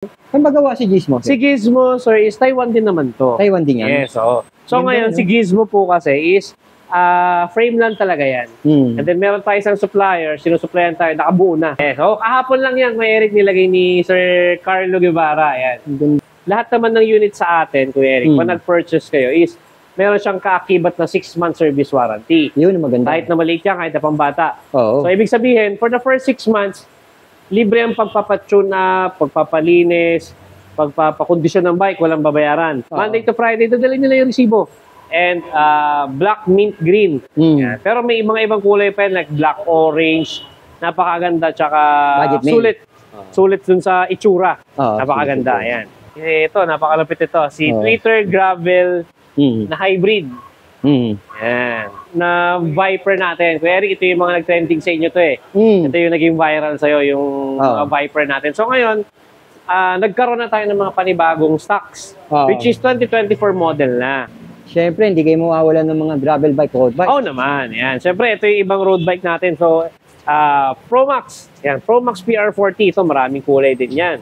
Saan ba gawa si Gizmo? Si Gizmo, sir, is Taiwan din naman to. Taiwan din yan? Yes, oo. So Ganda ngayon, yun, si Gizmo po kasi is frame lang talaga yan. And then meron tayo isang supplier, sinusupplyan tayo, nakabuo na. Yes, so kahapon lang yan, may Eric nilagay ni Sir Carlo Guevara. Yan. Lahat naman ng unit sa atin, Kuya Eric, pag nag-purchase kayo is meron siyang kaakibat na 6-month service warranty. Yun, maganda. Kahit na maliit yan, kahit na pambata. Oo. So ibig sabihin, for the first 6 months, libre ang pagpapatune up, pagpapalinis, pagpapakondisyon ng bike, walang babayaran. Monday to Friday, dadalhin nila yung resibo. And black mint green. Yan. Pero may mga ibang kulay pa yan, like black orange, napakaganda, tsaka sulit. Sulit dun sa itsura. Napakaganda, yan. Ito, napakalapit ito. Si Twitter Gravel na hybrid. Yan. Na Viper natin. Kuya Eric, ito yung mga nag-trending sa inyo to eh. Ito yung naging viral sa'yo, yung mga Viper natin. So ngayon, nagkaroon na tayo ng mga panibagong stocks, which is 2024 model na. Siyempre, hindi kayo mawawalan ng mga gravel bike, road bike. Oo naman, yan. Siyempre, ito yung ibang road bike natin. So, Promax. Yan, Promax PR40. Ito, maraming kulay din yan.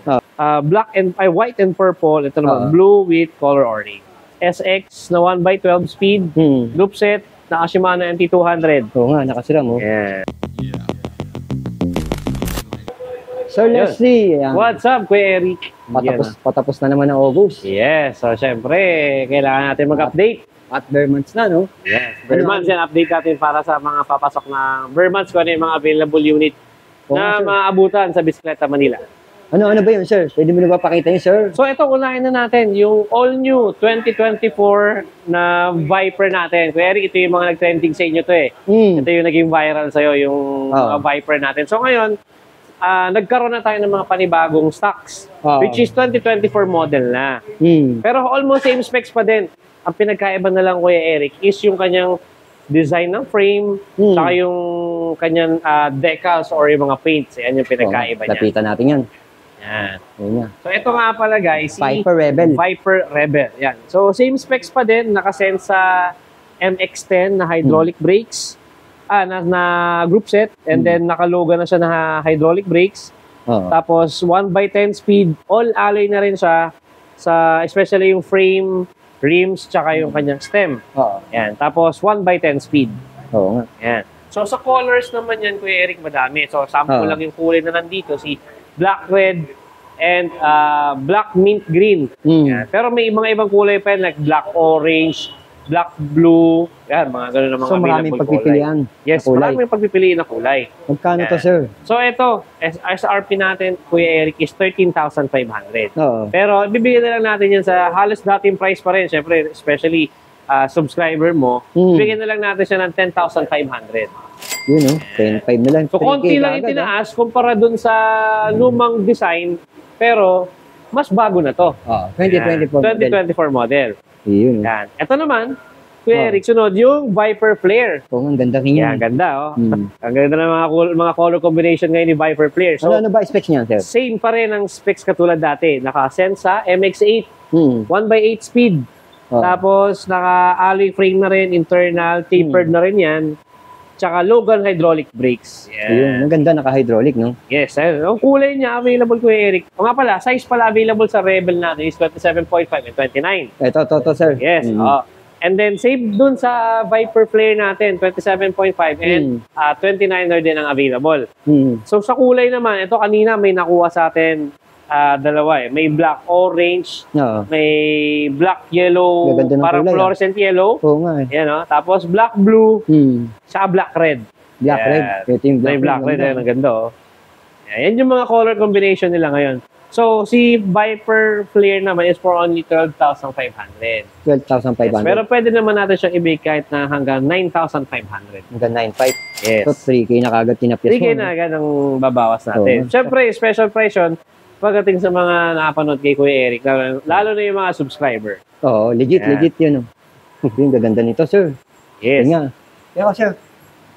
Black and white and purple. Ito naman, blue with color orange. SX na 1x12 speed. Loop set na Shimano MT200. Oo nga, nakasiram mo. Yeah. Sir Leslie. What's up, Kuya Eric? Patapos na naman ang August. Yes. So, syempre, kailangan natin mag-update. At bare months na, no? Yes. Bare months yan, update natin para sa mga papasok na bare months kung ano yung mga available unit na maabutan sa Bicicleta Manila. Ano ba yun, sir? Pwede mo na ba pakita yun, sir? So, ito, unahin na natin yung all-new 2024 na Viper natin. Kuya Eric, ito yung mga nag-trending sa inyo to eh. Ito yung naging viral sa'yo, yung mga Viper natin. So, ngayon, nagkaroon na tayo ng mga panibagong stocks, which is 2024 model na. Pero almost same specs pa din. Ang pinagkaiba na lang, Kuya Eric, is yung kanyang design ng frame, saka yung kanyang decals or yung mga paints. Yan yung pinagkaiba niya. Lapitan natin yan. Yan. So, ito nga pala, guys, si Viper Rebel. Viper Rebel. Yan. So, same specs pa din. Nakasense sa MX-10 na hydraulic brakes. Na group set. And then, nakaloga na siya na hydraulic brakes. Tapos, 1x10 speed. All alloy na rin siya. Especially yung frame, rims, tsaka yung kanyang stem. Yan. Tapos, 1x10 speed. Oo nga. Yan. So, sa colors naman yan, Kuya Eric, madami. So, sample lang yung kulay na nandito. Si black red and black mint green. Yan. Pero may mga ibang kulay pa yan, like black orange, black blue. Yan, mga ganun na mga available maraming pagpipilian. Yes, maraming pagpipilian na kulay. Magkano to, sir? So, ito, SRP natin, Kuya Eric, is 13,500. Pero, bibigyan na lang natin yan sa halos dating price pa rin. Siyempre, especially subscriber mo, bigyan na lang natin siya ng 10,500. Yun, no? 10,500 na lang. So, konti lang yung tinaas kumpara dun sa lumang design, pero mas bago na to. 2024 model. Yun. Yan. Ito naman, Kuya Eric, sunod yung Viper Flare. Ang ganda rin yan. Ganda, Ang ganda ng mga color combination ngayon ni Viper Flare. So, ano ba specs niyan, sir? Same pa rin ang specs katulad dati. Naka-sense sa MX-8, 1x8 speed. Tapos, naka-alloy frame na rin, internal, tapered na rin yan. Tsaka Logan hydraulic brakes. Ayun, ang ganda, naka-hydraulic, no? Yes, ang kulay niya available, Kuya Eric. O nga pala, size pala available sa Rebel natin is 27.5 and 29. Ito, sir. Yes, and then save dun sa Viper Flare natin, 27.5 and 29 din ang available. So sa kulay naman, ito kanina may nakuha sa atin dalawa eh. May black orange, may black yellow, parang fluorescent yellow. Oo nga eh. Yan, tapos black blue, saka black red. Black red. Ito yung black red. Ang ganda, Yan yung mga color combination nila ngayon. So, si Viper Flare naman is for only 12,500. 12,500. Pero pwede naman natin siyang ibig kahit na hanggang 9,500. Hanggang 9,500. Yes. So, 3K na kagad tinapis mo. 3K na agad ang babawas natin. Siyempre, special price yun pagdating sa mga nakapanood kay Kuya Eric, lalo na yung mga subscriber. Oo, legit yun. Yung gaganda nito, sir. Yes. Yun nga. Pero, sir,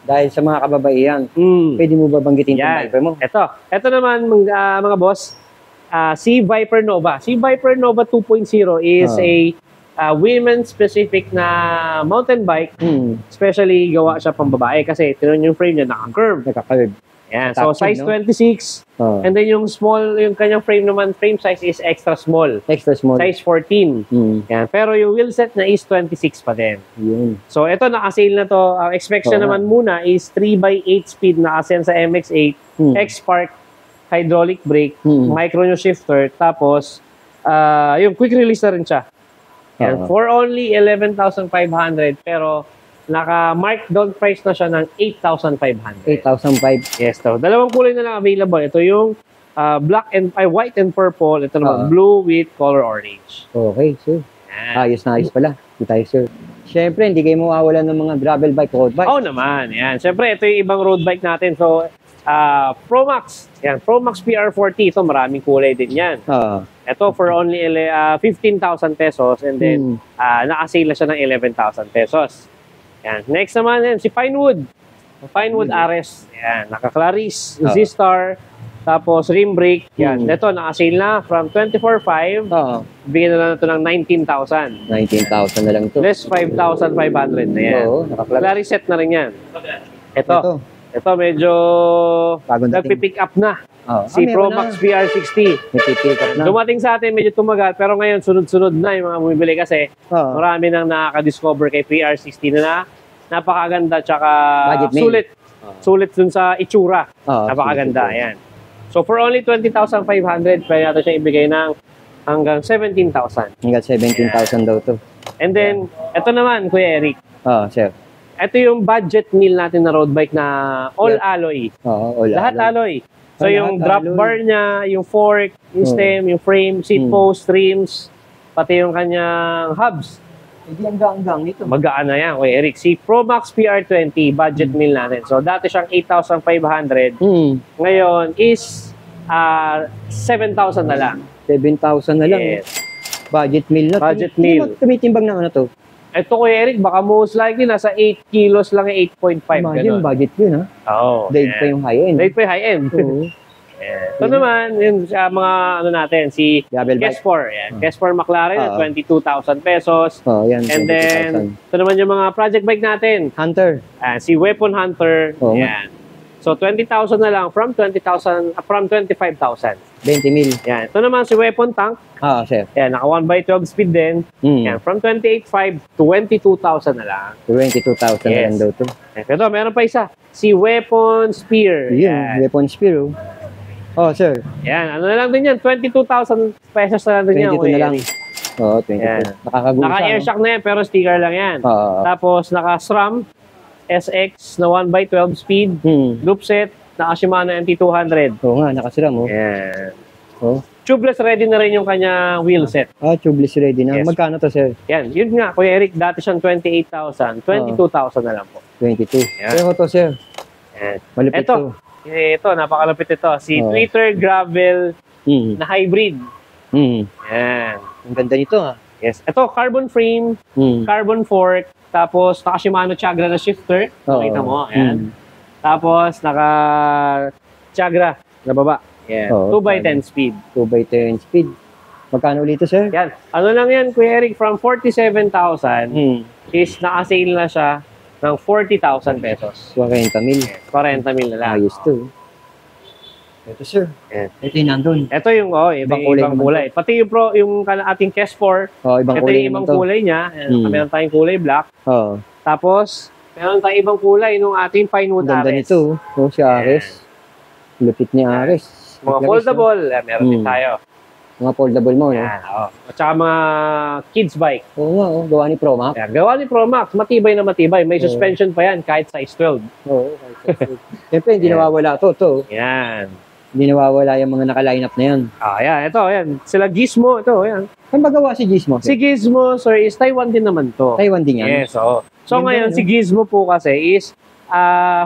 dahil sa mga kababaihan, pwede mo ba banggitin yung Viper mo? Ito naman, mga boss, si Viper Nova. Si Viper Nova 2.0 is a women-specific na mountain bike. Especially, gawa siya pang babae kasi tinan yung frame niya, naka-curve. Yan. Top So, size tube, no? 26. Oh. And then yung small, yung kanyang frame naman, frame size is extra small. Extra small. Size 14. Yan. Pero yung wheel set na is 26 pa din. Yun. So, ito, naka-sale na to. Ang expectation Oo naman muna is 3x8 speed na asen sa MX-8, X-Spark, hydraulic brake, micro new shifter, tapos, yung quick release na rin siya. Yan. For only 11,500, pero naka-markdown price na siya ng 8,500. 8,500. Yes, to. Dalawang kulay na lang available. Ito yung white and purple. Ito naman, blue with color orange. Okay, sir. Yan. Ayos na ayos pala. Di tayo, sir. Siyempre, hindi kayo mawawalan ng mga gravel bike, road bike. Oo naman. Yan. Siyempre, ito yung ibang road bike natin. So, Pro Max. Yan, Pro Max PR40. Ito, maraming kulay din yan. Ito for only 15,000 pesos and then naka-sale na siya ng 11,000 pesos. Yan. Next naman yan, si Pinewood. Pinewood RS. Yan, naka-Claris, Z-Star, tapos rim brake. Yan. Ito, naka-sale na from 24,500. Bigyan na lang ito ng 19,000. 19,000 na lang ito. Less 5,500 na yan. Oo, naka-Claris. Claris set na rin yan. Ito medyo nagpipick up na. Si Pro Max PR60. Dumating sa atin, medyo tumagal, pero ngayon sunod-sunod na yung mga bumibili kasi marami nang nakaka-discover kay PR60 na napakaganda tsaka sulit. Sulit dun sa itsura. Napakaganda. Ayan. So for only 20,500, pwede natin siya ibigay ng hanggang 17,000. Hanggang 17,000 daw to. And then, ito naman, Kuya Eric. Sir. Ito yung budget meal natin na road bike na all alloy. Lahat alloy. So yung drop bar niya, yung fork, yung stem, yung frame, seat post, rims, pati yung kanyang hubs. Hindi hanggang nito. Magaan na yan, Kuya Eric. Si Pro Max PR20, budget meal natin. So dati siyang 8,500. Ngayon is 7,000 na lang. 7,000 na lang. Yes. Budget meal na. Budget meal. Tumitimbang ng ano to? Ito, Kuya Eric, baka most likely nasa 8 kilos lang, 8.5. Imagine, budget yun, ha? Oo. Dahil pa yung high-end. Dahil pa yung high-end. Ito naman, yun sa mga ano natin, si Kes4. Kes4 McLaren, 22,000 pesos. Yan, and then, ito naman yung mga project bike natin. Hunter. Si Weapon Hunter. Yan. So, 20,000 na lang from 25,000. 20 mil. Yan. Ito naman si Weapon Tank. Sir. Yan, naka 1x12 speed din. Yan, from 28,500 to 22,000 na lang. 22,000 na lang daw to. Ito, meron pa isa. Si Weapon Spear. Yan, Weapon Spear. Sir. Yan, ano na lang din yan. 22,000 pesos na lang din yan. 22 na lang. 22. Nakakagusa. Naka-airshock na yan, pero sticker lang yan. Tapos, naka-SRAM SX na 1x12 speed. Loop set. Naka Shimano MT200. Oo nga, nakasiram. Yan. Tubeless ready na rin yung kanya wheel set. Tubeless ready na. Magkano to, sir? Yan. Yun nga, Kuya Eric, dati siyang 28,000. 22,000 na lang po. 22. Pero to, sir. Yan. Malupit to. Ito, napakalupit ito. Si Twitter Gravel na hybrid. Yan. Ang ganda nito, ha? Yes. Ito, carbon frame, carbon fork, tapos naka Shimano Chagra na shifter. Makita mo. Yan. Tapos, naka-Chagra na baba. Yan. 2x10 speed. 2x10 speed. Magkano ulit ito, sir? Yan. Ano lang yan, Kuya Eric, from 47,000 is naka-sale na siya ng 40,000 pesos. 40 mil. 40 mil na lang. Ayos to. Ito, sir. Ito yung nandun. Ito yung, ibang kulay. Pati yung ating Kes4. Ibang ito kulay yung ibang kulay niya. Meron tayong kulay black. Tapos, meron tayong ibang kulay nung ating Pinewood Ares. Ganda nito. Si Ares. Lupit ni Ares. Mga foldable. Meron din tayo. Mga foldable mo, no? At saka mga kids bike. Oo nga, gawa ni Pro Max. Gawa ni Pro Max. Matibay na matibay. May suspension pa yan kahit size 12. Siyempre, hindi nawawala to. Yan. Hindi nawawala yung mga naka-line up na yan. Yan. Ito, yan. Sila Gizmo. Ito, yan. Saan ba gawa si Gizmo? Si Gizmo, sir, is Taiwan din naman to. Taiwan din yan? Yes, So ngayon, si Gizmo po kasi is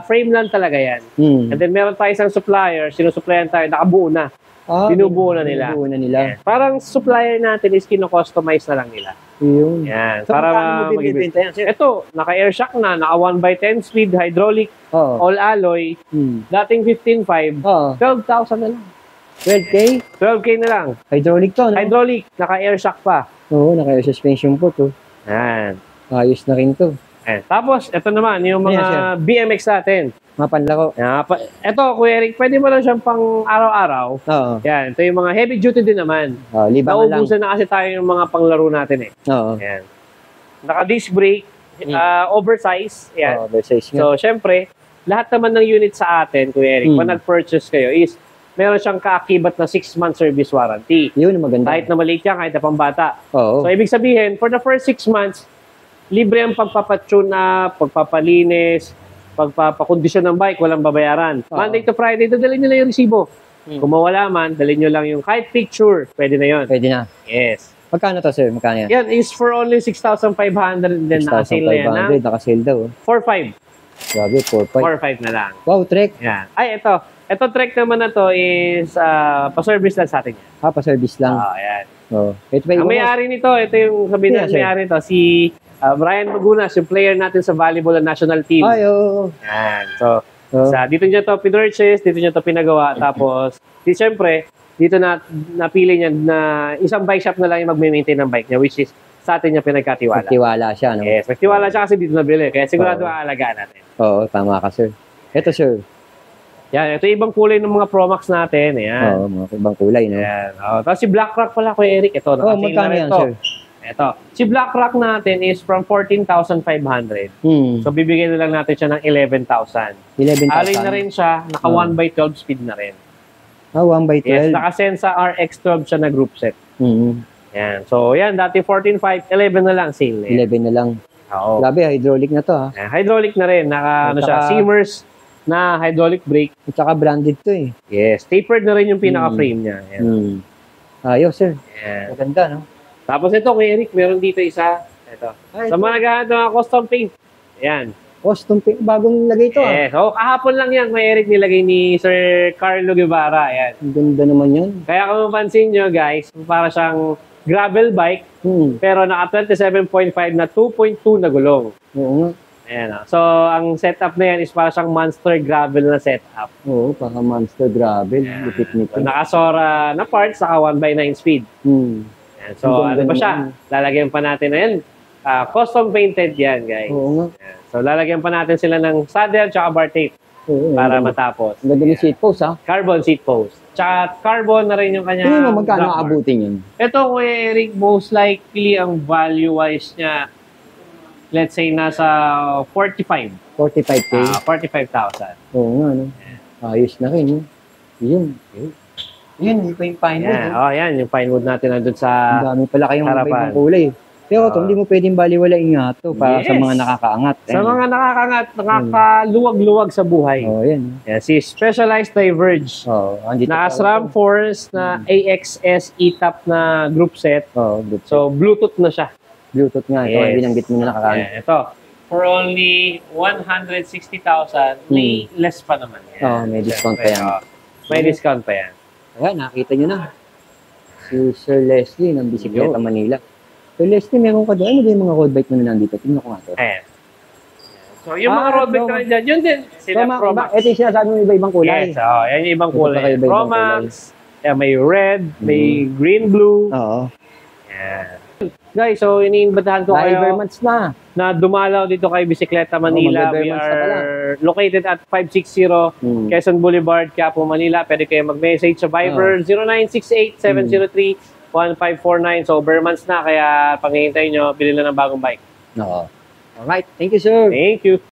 frame lang talaga yan. And then meron tayo isang supplier, sinusupplyan tayo, nakabuo na. Binubuo na nila. Binubuo na nila. Yes. Parang supplier natin is kino-customize na lang nila. Yun. Yan. So, para magbibenta yan, sir? Ito, naka-airshock na, naka 1x10 speed, hydraulic, all alloy. Dating 15.5, 12,000 na lang. 12K? 12K na lang. Hydraulic to, no? Hydraulic, naka-airshock pa. Naka-air suspension po to. Yan. Ayos na rin to. Tapos, ito naman, yung mga BMX natin. Mga panlaro. Ito, Kuya Eric, pwede mo lang siyang pang araw-araw. Oo. Yan, ito yung mga heavy duty din naman. Libangan lang. Naubusan na kasi tayo yung mga panglaro natin eh. Oo. Yan. Naka-disc brake, oversize. Yan. Oversize nga. So, syempre, lahat naman ng unit sa atin, Kuya Eric, pag nag-purchase kayo is meron siyang kaakibat na 6-month service warranty. Yun, maganda. Kahit na maliit yan, kahit na pambata. Oo. So, ibig sabihin, for the first 6 months, libre ang pagpapatune up, pagpapalinis, pagpapakondisyon ng bike, walang babayaran. Monday to Friday, dadalhin nyo lang yung resibo. Kung mawala man, dalhin nyo lang yung kahit picture, pwede na yun. Pwede na. Yes. Magkano to, sir? Magkano yan? Yan is for only 6,500 din naka-sale na yan. 6,500, naka-sale daw. 4,500. Grabe, 4,500. 4,500 na lang. Wow, Trek. Yan. Ay, ito. Ito trek naman na to is pa-service lang sa atin yan. Pa-service lang. Yan. Ito ba Ang may-ari nito, ito yung sabihin na may-ari nito, si Brian Magunas, yung player natin sa volleyball national team. Ay, oo. Yan. So, dito niya to pinurchase, dito niya to pinagawa. Tapos, siyempre, dito na napili niya na isang bike shop na lang yung magme-maintain ng bike niya, which is sa atin niya pinagkatiwala. Nagtiwala siya, no? Yes, nagtiwala siya kasi dito nabili. Kaya sigurado aalagaan natin. Oo, tama ka, sir. Ito, sir. Yan, ito yung ibang kulay ng mga Pro Max natin. Ayan. Oo, mga ibang kulay, no? Ayan. Tapos si Black Rock pala, Kuya Eric. Ito, nakasale na magkano rin yan, to. sir? Ito. Si Black Rock natin is from 14,500. So, bibigyan na lang natin siya ng 11,000. 11,000. Alloy na rin siya. Naka 1x12 speed na rin. 1x12. Yes, naka Sensa RX12 siya na group set. Yan. So, yan. Dati 14,500, 11 na lang sale. 11 na lang. Oo. Grabe, hydraulic na to, ha? Hydraulic na rin. Naka, siya, Seamers na hydraulic brake. At saka branded to, eh. Yes. Tapered na rin yung pinaka-frame niya. Yan. Ayos, sir. Yan. Maganda, no? Tapos ito, Kuya Eric, meron dito isa. Ito. Sa mga naghahanap ng custom paint. Ayan. Custom paint. Bagong lagay to, Yes. So, kahapon lang yan, Kuya Eric, nilagay ni Sir Carlo Guevara. Ayan. Ang ganda naman yun. Kaya kung mapansin nyo, guys, para siyang gravel bike, pero naka 27.5 na 2.2 na gulong. Oo nga. Ayan. So, ang setup na yan is para siyang monster gravel na setup. Oo, para monster gravel. Lupit nito. So, naka-Sora na parts, naka 1x9 speed. Ayan. So, ano pa siya? Lalagyan pa natin na yan. Custom painted yan, guys. Oo nga. Ayan. So, lalagyan pa natin sila ng saddle tsaka bar tape para matapos. Ang ganda ng seat post, ha? Carbon seat post. Tsaka carbon na rin yung kanya. Tingnan mo, magkano aabutin yun? Ito, Kuya Eric, most likely ang value-wise niya, let's say, nasa 45. 45K? 45,000. Oo nga, no? Ayos na rin, no? Yun. Yun, yung fine wood. Yan. Yan, yung fine wood natin nandun sa ang dami pala kayong harapan. ibang kulay. Pero ito, hindi mo pwedeng baliwalain nga ito para sa mga nakakaangat. Sa mga nakakangat, nakakaluwag-luwag sa buhay. Yan. Yan, si Specialized Diverge. Naka-SRAM Force na AXS E-Top na group set. So, Bluetooth na siya. Bluetooth nga. Ito, binanggit mo na nakakangat. Ito. For only 160,000, may less pa naman. May discount pa yan. May discount pa yan. Ayan, nakita nyo na. Si Sir Leslie ng Bisikleta Manila. Sir Leslie, meron ka doon. Ano ba yung mga road bike mo na nandito? Tingnan ko nga to. Ayan. So, yung mga road bike na rin dyan, yun din. Sila Pro Max. Ito yung sinasabi mo iba-ibang kulay. Yes, yan yung ibang kulay. Pro Max, may red, may green, blue. Oo. Yan. Guys, so iniimbitahan ko kayo na dumalaw dito kay Bisikleta Manila. We are located at 560 Quezon Boulevard, Quiapo, Manila. Pwede kayo mag-message sa Viber 0968-703-1549. So, Bermans na, kaya panghihintay nyo, bilhin na ng bagong bike. Alright, thank you, sir. Thank you.